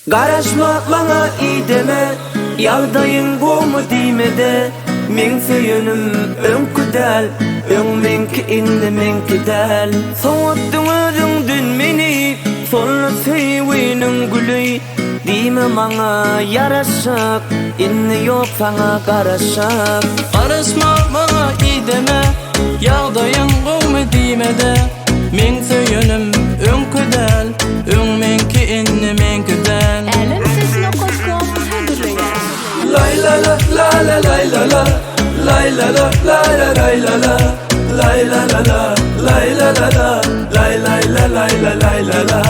Garaşma bana iyi deme, yağdayın gomu diýmede. Men söýenim öňkü däl, öň menki indi menki däl. Soňatdyň özüň dün meni, sol söýüniň gülüy. Diýme maňa yaraşak, inni ýok saňa garaşak. Garaşma bana iyi deme, yağdayın gomu diýmede. Men söýenim öňkü däl, öň menki indi menki däl. Elem sesine koşkom hazırlayın. Lay la la la la lay la la, lay la la la la lay la la, lay la la la, lay la la la, lay lay la lay la lay la la.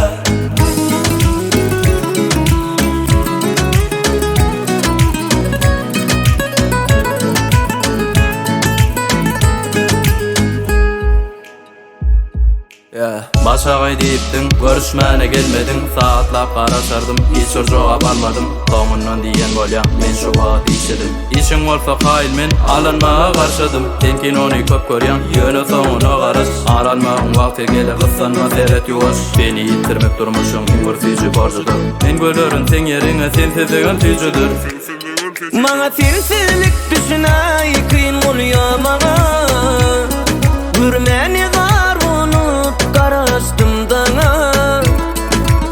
Başagay diýipdiň, görüşmäne gelmediň, saatlap garaşardım, hiç jogap almadım. Toňundan diýen bolýa, men şu wagt diýsedim. İşiň bolsa haýl men alanmaga garşadym. Tenkin ony köp görýän, ýöne soňuna garaş. Aranmagyň wagty gelir, gyssanma seret ýuwaş. Beni ýitirmek durmuşyň gürsiýi borjudyr. Men gölerin seň ýeriňe sen sezigen tüýjüdir. Maňa sensizlik düşünäý kyn bolýar maňa. Gürmeni gar bolup garaşdym daňa.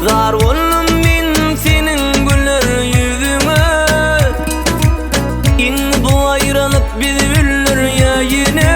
Zar boldum men seniň güler ýüzüňe. Indi bu aýralyk bizi bildir ýaýyne.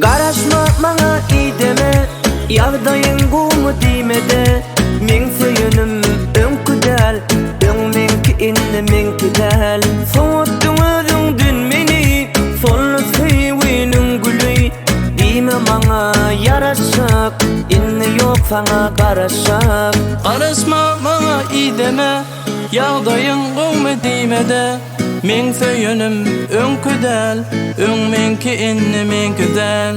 Garaşma maňa iyi deme, ýagdaýyň gomu diýmede. Men söýenim öňkü däl, öň menki indi menki däl. Soňatdyň özüň dün meni, sol söýüniň gülüy. Diýme maňa yaraşak, inni ýok saňa garaşak. Garaşma bana iyi deme, yağdayın gomu diýmede. Men söýenim öňkü däl, öň menki indi menki däl.